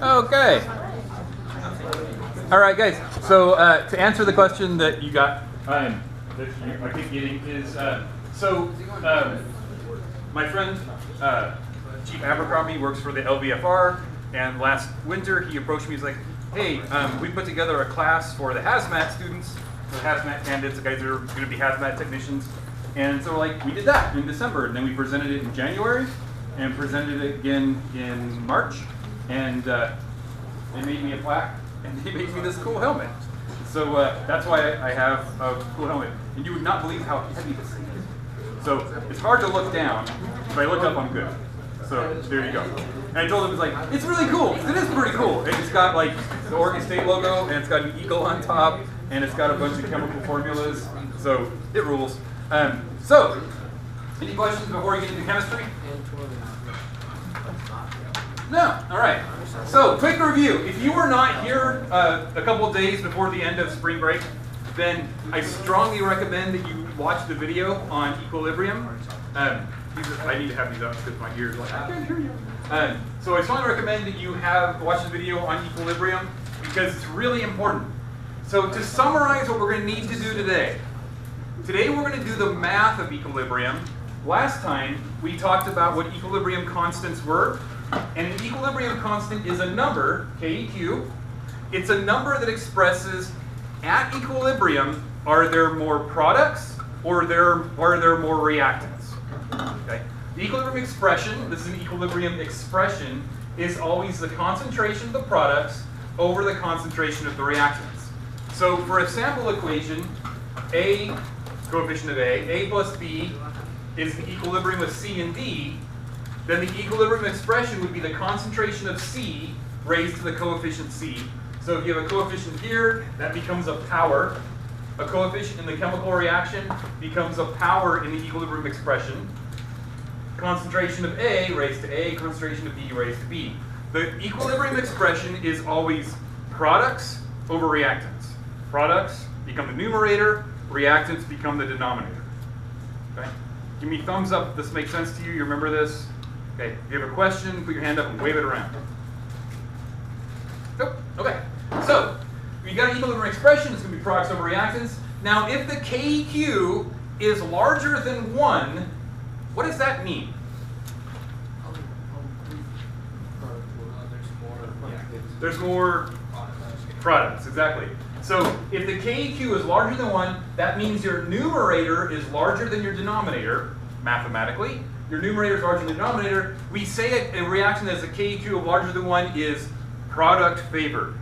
Okay. All right, guys. So to answer the question that you got, that I keep getting is, my friend Chief Abercrombie works for the LVFR, and last winter he approached me. He's like, "Hey, we put together a class for the hazmat students, the hazmat candidates, the guys that are going to be hazmat technicians." And so like we did that in December, and then we presented it in January, and presented it again in March, and they made me a plaque, and they made me this cool helmet. So that's why I have a cool helmet. And you would not believe how heavy this thing is. So it's hard to look down. If I look up, I'm good. So there you go. And I told him, it's really cool. It is pretty cool. And it's got like the Oregon State logo, and it's got an eagle on top, and it's got a bunch of chemical formulas. So it rules. So, any questions before we get into chemistry? No. All right. So, quick review. If you were not here a couple of days before the end of spring break, then I strongly recommend that you watch the video on equilibrium. I need to have these up because my ears are like, I can't hear you. So I strongly recommend that you watch the video on equilibrium because it's really important. So to summarize what we're going to need to do today. Today we're going to do the math of equilibrium. Last time we talked about what equilibrium constants were. And an equilibrium constant is a number, KEQ. It's a number that expresses at equilibrium, are there more products or are there more reactants? Okay. The equilibrium expression, this is an equilibrium expression, is always the concentration of the products over the concentration of the reactants. So for a sample equation, A, coefficient of A plus B is the equilibrium of C and D, then the equilibrium expression would be the concentration of C raised to the coefficient C. So if you have a coefficient here, that becomes a power. A coefficient in the chemical reaction becomes a power in the equilibrium expression. Concentration of A raised to A, concentration of B raised to B. The equilibrium expression is always products over reactants. Products become the numerator, reactants become the denominator. Okay? Give me a thumbs up if this makes sense to you. You remember this? Okay, if you have a question, put your hand up and wave it around. Nope. Okay, so we got an equilibrium expression. It's going to be products over reactants. Now, if the KEQ is larger than 1, what does that mean? There's more products, exactly. So if the KEQ is larger than 1, that means your numerator is larger than your denominator, mathematically. Your numerator is larger than the denominator. We say a reaction that has a KEQ of larger than 1 is product favored.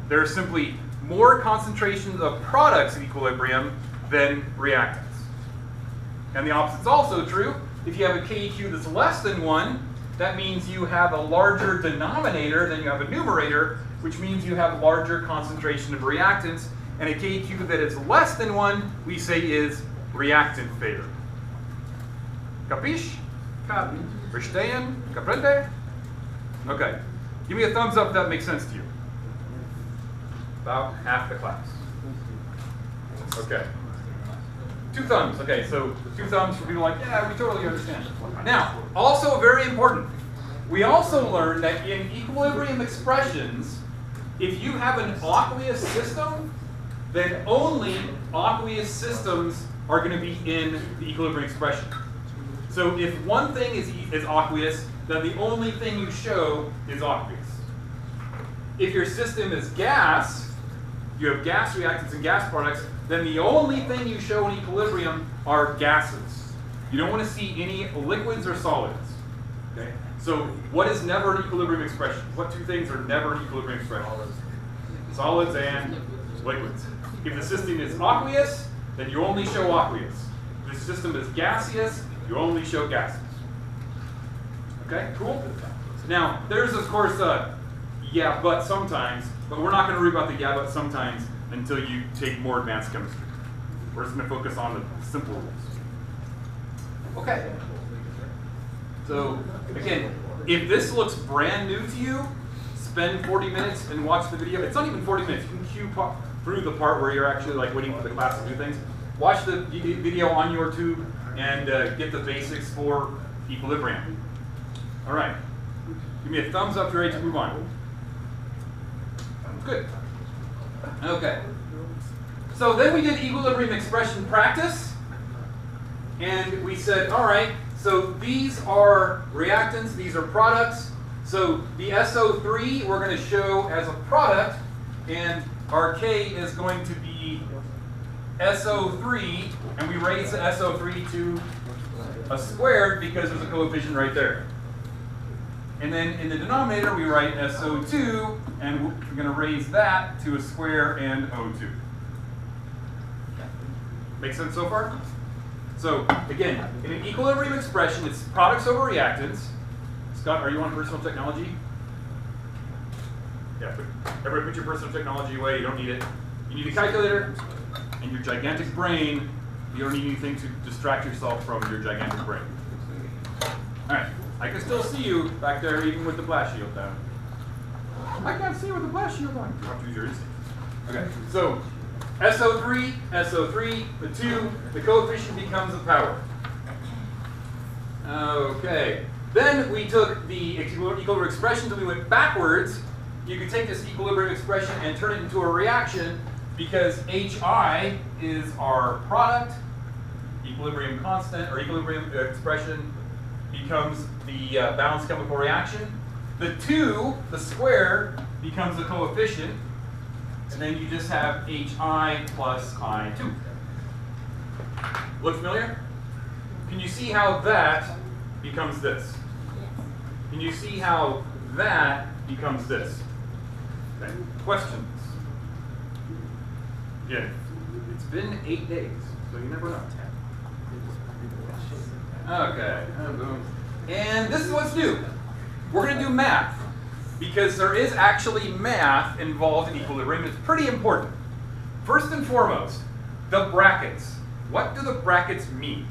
There are simply more concentrations of products in equilibrium than reactants. And the opposite is also true. If you have a KEQ that's less than 1, that means you have a larger denominator than you have a numerator, which means you have larger concentration of reactants. And a KEQ that is less than 1, we say is reactant favored. Capiche? Verstehen? Comprende? Okay. Give me a thumbs up if that makes sense to you. About half the class. Okay. 2 thumbs. Okay, so 2 thumbs for people like, yeah, we totally understand. Now, also very important, we also learned that in equilibrium expressions, if you have an aqueous system, then only aqueous systems are going to be in the equilibrium expression. So if one thing is aqueous, then the only thing you show is aqueous. If your system is gas, you have gas reactants and gas products, then the only thing you show in equilibrium are gases. You don't want to see any liquids or solids. Okay? So what is never an equilibrium expression? What 2 things are never an equilibrium expression? Solids and liquids. If the system is aqueous, then you only show aqueous. If the system is gaseous, you only show gases. Okay, cool? Now, there's of course a yeah, but sometimes, but we're not going to worry about the yeah, but sometimes until you take more advanced chemistry. We're just going to focus on the simple rules. Okay. So, again, if this looks brand new to you, spend 40 minutes and watch the video. It's not even 40 minutes. You can cue through the part where you're actually like waiting for the class to do things. Watch the video on your tube and get the basics for equilibrium. All right. Give me a thumbs up if you're ready to move on. Good. Okay. So then we did equilibrium expression practice. And we said, all right, so these are reactants, these are products. So the SO3 we're going to show as a product, and our K is going to be SO3, and we raise the SO3 to a squared because there's a coefficient right there. And then in the denominator we write SO2, and we're going to raise that to a square and O2. Make sense so far? So again, in an equilibrium expression, it's products over reactants. Scott, are you on personal technology? Yeah, everybody put your personal technology away. You don't need it. You need a calculator and your gigantic brain. You don't need anything to distract yourself from your gigantic brain. All right, I can still see you back there even with the blast shield down. I can't see with the blast shield on. You have to use your instinct. Okay, so SO3, SO3, the 2, the coefficient becomes a power. Okay, then we took the equilibrium expression until we went backwards. You could take this equilibrium expression and turn it into a reaction because HI is our product, equilibrium constant, or equilibrium expression becomes the balanced chemical reaction. The 2, the square, becomes the coefficient. And then you just have HI plus I2. Look familiar? Can you see how that becomes this? Can you see how that becomes this? Okay. Questions? Yeah. It's been 8 days, so you never know. Okay. And this is what's new. We're going to do math. Because there is actually math involved in equilibrium. It's pretty important. First and foremost, the brackets. What do the brackets mean?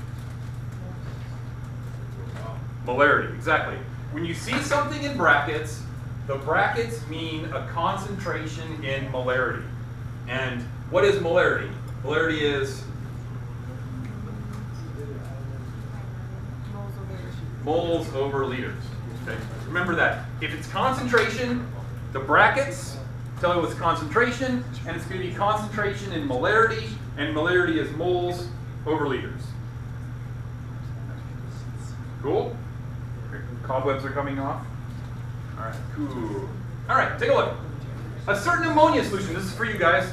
Molarity, exactly. When you see something in brackets, the brackets mean a concentration in molarity. And what is molarity? Molarity is moles over liters. Okay. Remember that. If it's concentration, the brackets tell you it's concentration, and it's going to be concentration in molarity, and molarity is moles over liters. Cool? Cobwebs are coming off. All right, cool. All right, take a look. A certain ammonia solution, this is for you guys.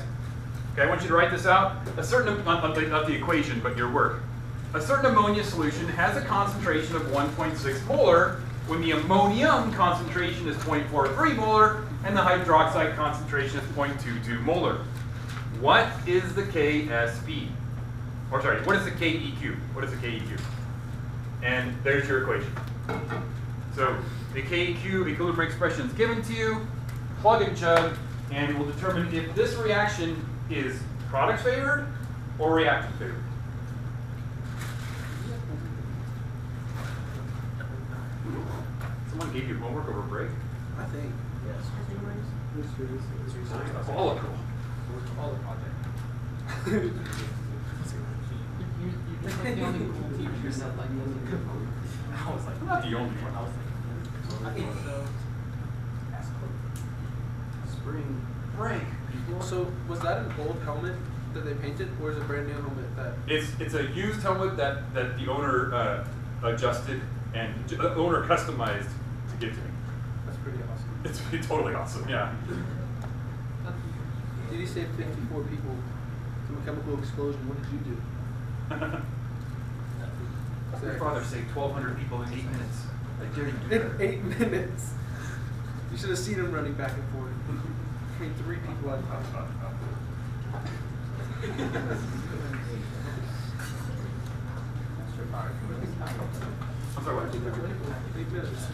Okay, I want you to write this out. A certain, not the equation, but your work. A certain ammonia solution has a concentration of 1.6 molar when the ammonium concentration is 0.43 molar and the hydroxide concentration is 0.22 molar. What is the KSP? Or sorry, what is the KEQ? What is the KEQ? And there's your equation. So the KEQ equilibrium expression is given to you, plug and chug, and it will determine if this reaction is product favored or reactant favored. Someone gave you homework over break? I think, yes. All cool. All the project. You're like the only cool teacher that like doesn't go. I was like, I'm not the only one. I was like, Spring break. So was that an old helmet that they painted, or is it a brand new helmet that? It's a used helmet that the owner adjusted and the owner customized to give to me. That's pretty awesome. It's totally awesome, yeah. Did he save 54 people from a chemical explosion? What did you do? Your father saved 1,200 people in 8 minutes. I dare you do that. In 8 minutes. You should have seen him running back and forth. I mean, 3 people at a time. I'm sorry, what? 8 minutes.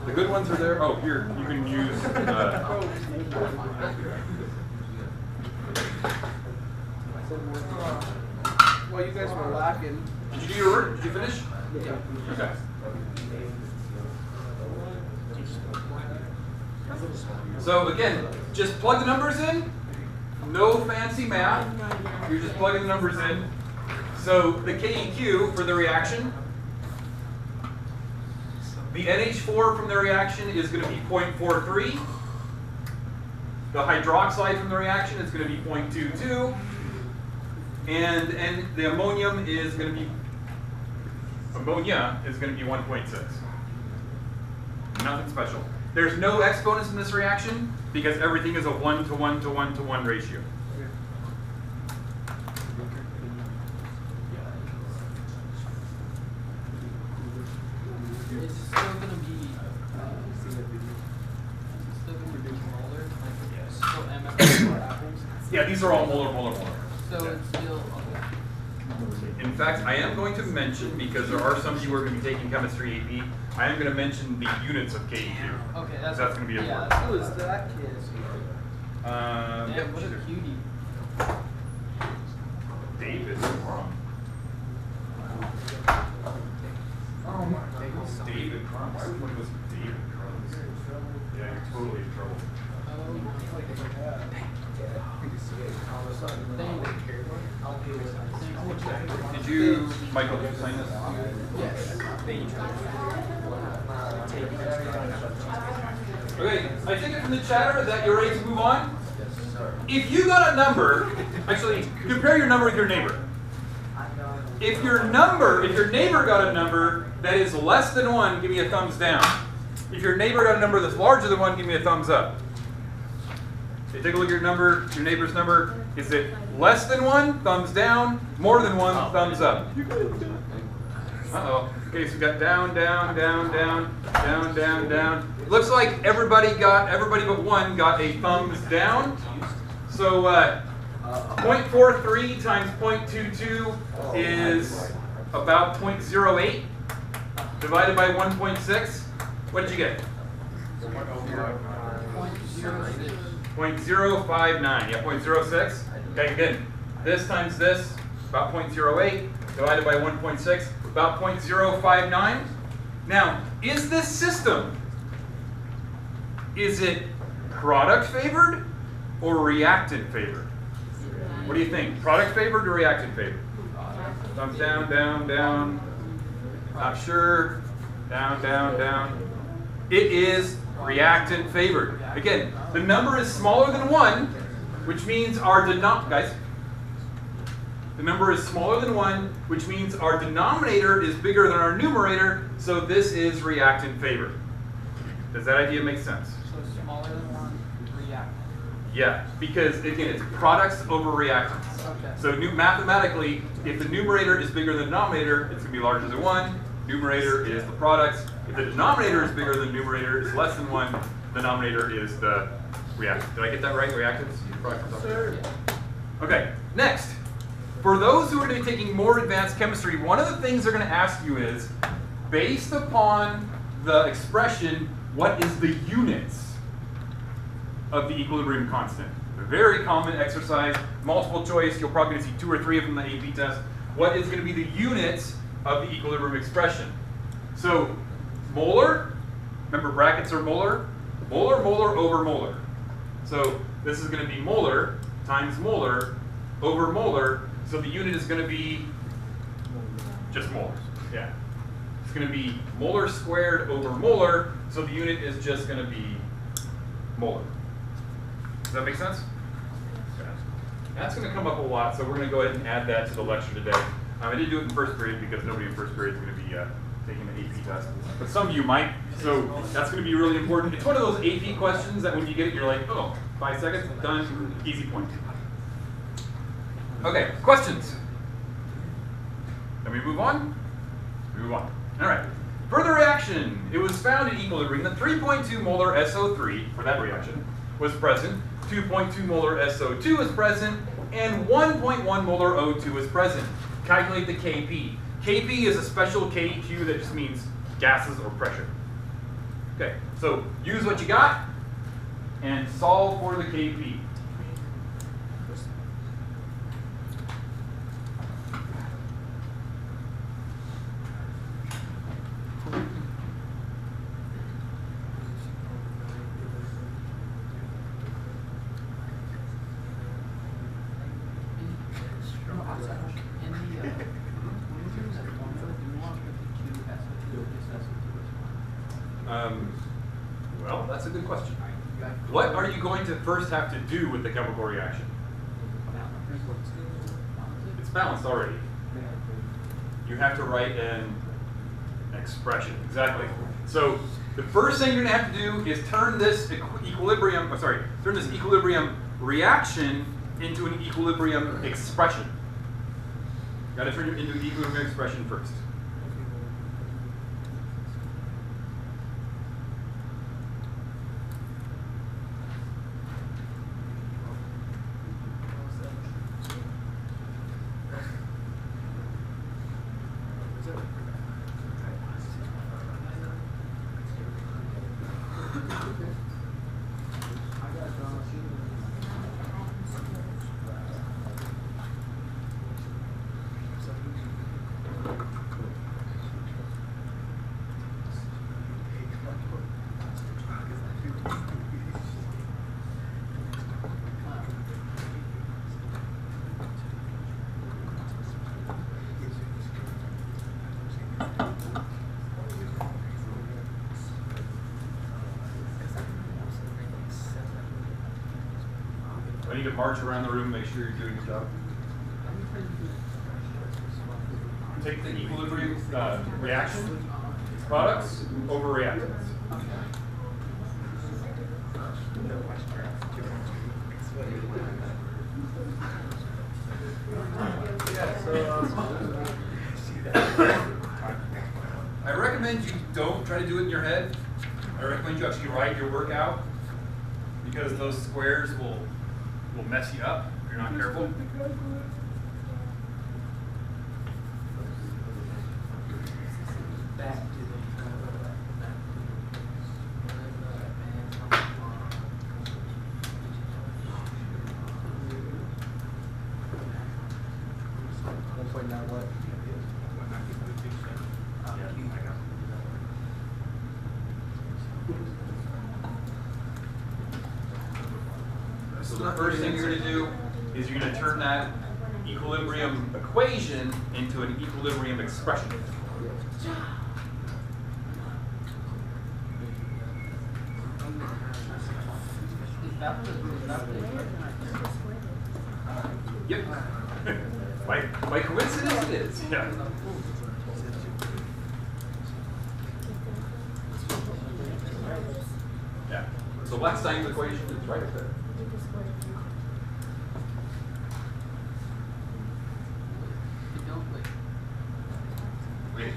The good ones are there. Oh, here, you can use. While you guys were lacking. Did you do your work? Did you finish? Yeah. Okay. So again, just plug the numbers in. No fancy math. You're just plugging the numbers in. So the KEQ for the reaction, the NH4 from the reaction is going to be 0.43. The hydroxide from the reaction is going to be 0.22, and the ammonia is going to be 1.6. Nothing special. There's no exponents in this reaction because everything is a 1 to 1 to 1 to 1 ratio. It's still gonna be molar, like still MF. Yeah, these are all molar. So it's still okay. In fact, I am going to mention, because there are some of you who are going to be taking chemistry AP, I am going to mention the units of K2. Okay, that's going to be important. Yeah, Who is that kid? damn, what a cutie. David. David Crumbs. Why would one was David Crumbs? Yeah, you're totally in trouble. Did you, Michael, did you sign this? Yes. Okay, I take it from the chatter that you're ready to move on. If you got a number, actually, compare your number with your neighbor. If your neighbor got a number that is less than 1, give me a thumbs down. If your neighbor got a number that's larger than 1, give me a thumbs up. Okay, take a look at your number, your neighbor's number. Is it less than 1? Thumbs down. More than 1? Thumbs up. Uh-oh. Okay, so we got down, down, down, down, down, down, down. Looks like everybody but 1 got a thumbs down. So 0.43 times 0.22 is about 0.08 divided by 1.6. What did you get? 0.06. 0.059. Yeah, 0.06. Okay, again, this times this, about 0.08 divided by 1.6, about 0.059. Now, is this system, is it product favored or reactant favored? What do you think? Product favored or reactant favored? Thumbs down, down, down. Not sure. Down, down, down. It is reactant favored. Again, the number is smaller than 1, which means our denominator is bigger than our numerator, so this is reactant favored. Does that idea make sense? So smaller than 1, reactant. Yeah, because again, it's products over reactants. Okay. So mathematically, if the numerator is bigger than the denominator, it's going to be larger than 1. Numerator is the products. If the denominator is bigger than the numerator, is less than 1. The denominator is the reactant. Did I get that right? Reactants? Sir. Okay, next. For those who are going to be taking more advanced chemistry, one of the things they're going to ask you is, based upon the expression, what is the units of the equilibrium constant? A very common exercise, multiple choice. You're probably going to see 2 or 3 of them in the AP test. What is going to be the units of the equilibrium expression? So, molar, remember brackets are molar. Molar, molar, over molar. So this is going to be molar times molar over molar. So the unit is going to be just molar. Yeah. It's going to be molar squared over molar. So the unit is just going to be molar. Does that make sense? Okay. That's going to come up a lot, so we're going to go ahead and add that to the lecture today. I didn't do it in first period because nobody in first period is going to be taking the AP test. But some of you might, so that's going to be really important. It's one of those AP questions that when you get it, you're like, oh, 5 seconds, done, easy point. Okay, questions? Then we move on? We move on. All right. Further reaction. It was found in equilibrium that 3.2 molar SO3, for that reaction, was present, 2.2 molar SO2 is present, and 1.1 molar O2 is present. Calculate the Kp. Kp is a special KQ that just means gases or pressure. Okay, so use what you got and solve for the Kp. Well, that's a good question. What are you going to first have to do with the chemical reaction? It's balanced already. You have to write an expression. Exactly. So the first thing you're going to have to do is turn this equilibrium reaction into an equilibrium expression. Got to turn it into an equilibrium expression first. I need to march around the room, make sure you're doing your job. Take the equilibrium reaction products over reactants. I recommend you don't try to do it in your head. I recommend you actually write your work out, because those squares will mess you up if you're not careful. So the first thing you're going to do is you're going to turn that equilibrium equation into an equilibrium expression. Yep. By coincidence it is. Yeah. Yeah. So Lexstein's equation is right up there. Wait.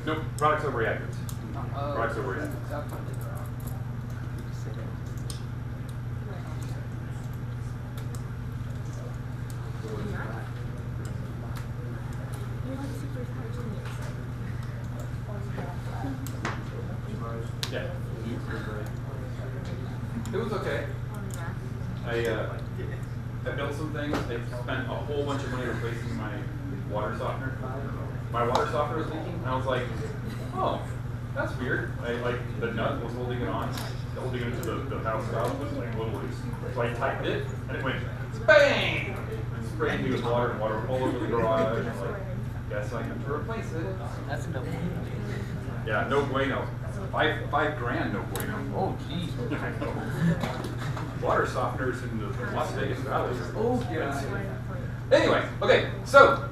Nope, products over reactants. Products over reactants. Yeah. It was okay. I built some things. I spent a whole bunch of money replacing my water softener. My water softener was leaking, and I was like, oh, that's weird. The nut was holding it on, holding it to the house valve was like a little loose. So I tightened it, and it went bang! And sprayed me with water and water all over the garage. And I was like, guess I have to replace it. That's no bueno. Yeah, no bueno. $5 grand, no bueno. Oh, geez. Water softeners in the Las Vegas Valley. Oh, yeah. Anyway, okay, so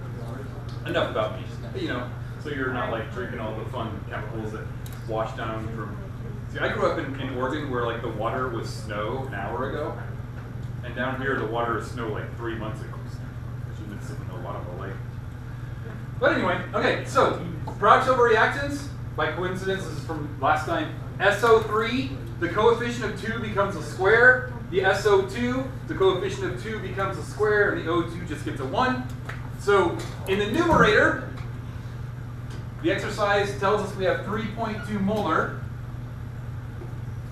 enough about me. You know, so you're not like drinking all the fun chemicals that wash down from. See, I grew up in Oregon where like the water was snow an hour ago, and down here the water is snow like 3 months ago. Which has been sitting a lot of the lake. But anyway, okay, so products over reactants. By coincidence, this is from last time. SO3, the coefficient of 2 becomes a square. The SO2, the coefficient of 2 becomes a square, and the O2 just gets a 1. So in the numerator, the exercise tells us we have 3.2 molar.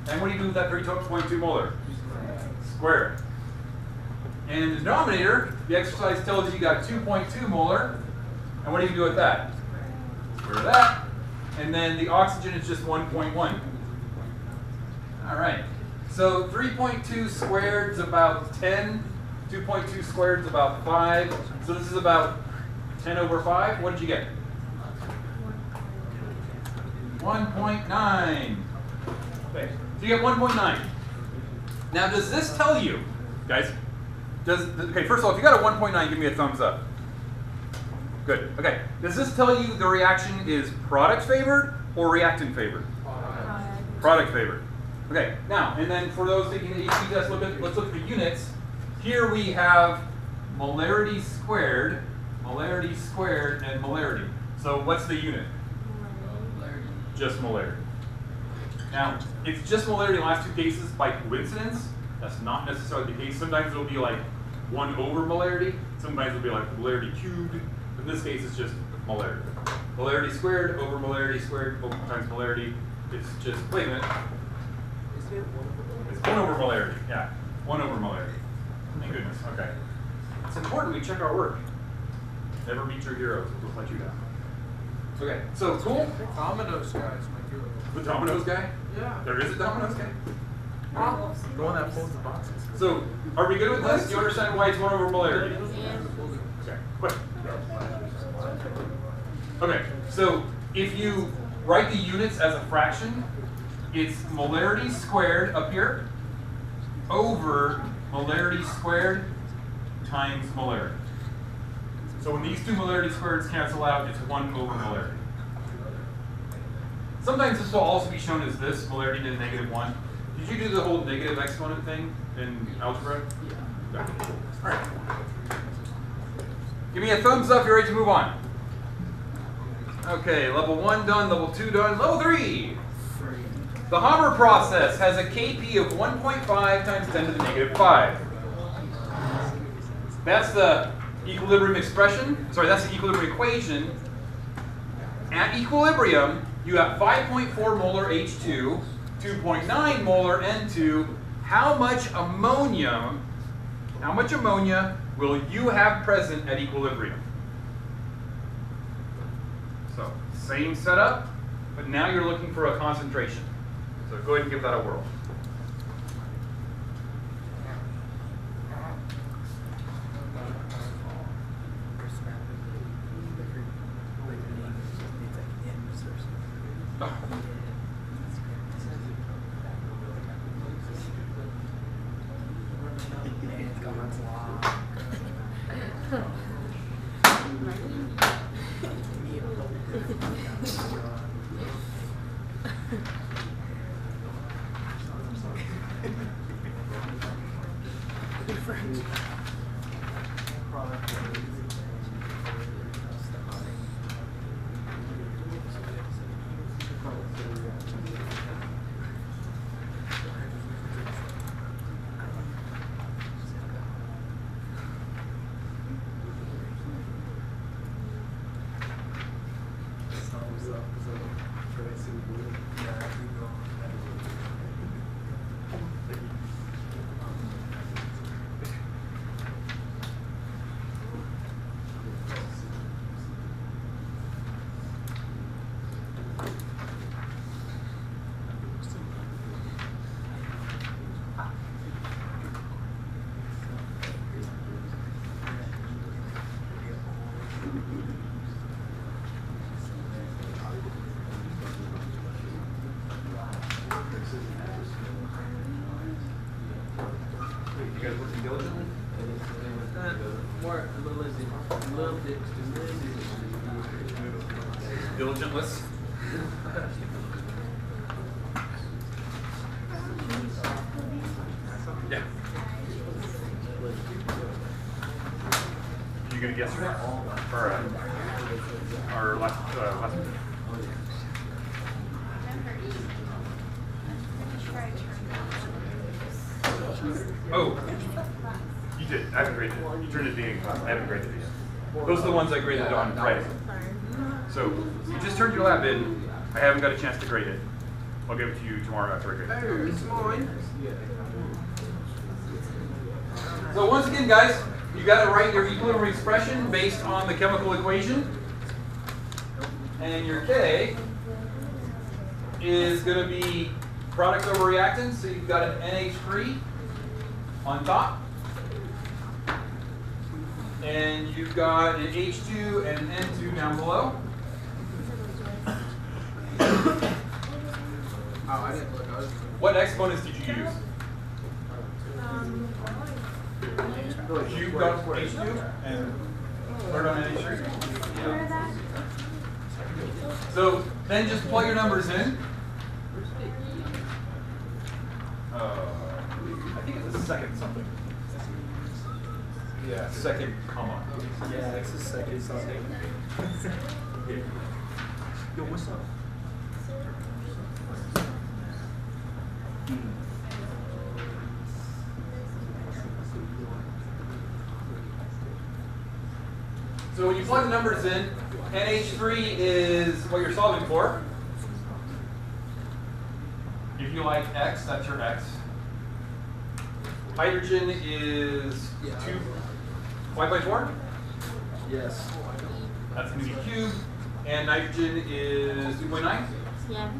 And what do you do with that 3.2 molar? Square it. And in the denominator, the exercise tells you you got 2.2 molar. And what do you do with that? Square that. And then the oxygen is just 1.1. All right. So 3.2 squared is about 10. 2.2 squared is about 5. So this is about 10 over 5. What did you get? 1.9. Okay, so you get 1.9. Now, does this tell you, guys? Okay, first of all, if you got a 1.9, give me a thumbs up. Good. Okay. Does this tell you the reaction is product favored or reactant favored? Product favored. Okay. Now, and then for those taking the HC test, let's look at the units. Here we have molarity squared, and molarity. So what's the unit? Just molarity. Now, it's just molarity in the last two cases by coincidence. That's not necessarily the case. Sometimes it'll be like 1 over molarity. Sometimes it'll be like molarity cubed. In this case, it's just molarity. Molarity squared over molarity squared times molarity. It's just, wait a minute. It's 1 over molarity. Yeah, 1 over molarity. Thank goodness. Okay. It's important we check our work. Never meet your heroes. We'll let you down. Okay, so cool. Domino's guy is my hero. The Domino's guy? Yeah. There is a Domino's guy? The one that pulls the boxes. So, are we good with this? Do you understand why it's 1 over molarity? Okay, quick. Okay, so if you write the units as a fraction, it's molarity squared up here over molarity squared times molarity. So when these two molarity squareds cancel out, it's 1 over molarity. Sometimes this will also be shown as this, molarity to -1. Did you do the whole negative exponent thing in algebra? Yeah. All right. Give me a thumbs up if you're ready to move on. Okay, level 1 done, level 2 done, level 3. The Hammer process has a Kp of 1.5 times 10 to the -5. That's the equilibrium expression. Sorry, that's the equilibrium equation. At equilibrium, you have 5.4 molar H2, 2.9 molar N2. How much ammonia will you have present at equilibrium? So, same setup, but now you're looking for a concentration. So go ahead and give that a whirl. You guys working diligently? Diligentless? Yeah. You gonna guess or last Oh, you did. I haven't graded it. You turned it in class. I haven't graded it yet. Those are the ones I graded on Friday. So you just turned your lab in. I haven't got a chance to grade it. I'll give it to you tomorrow after I grade it. Hey, it's mine. So once again, guys, you got to write your equilibrium expression based on the chemical equation. And your K is going to be product over reactants. So you've got an NH3 on top. And you've got an H2 and an N2 down below. Oh, I didn't look. I was. What exponents did you use? Cube got H2 and third on NH3. Yeah. So then just plug your numbers in. I think it's a second something. Yeah, second comma. Yeah, it's the second something. Yo, what's up? So when you plug the numbers in, NH3 is what you're solving for. If you like X, that's your X. Hydrogen is 2 5 by 4. Yes. That's going to be cubed. And nitrogen is 2.9. Yeah.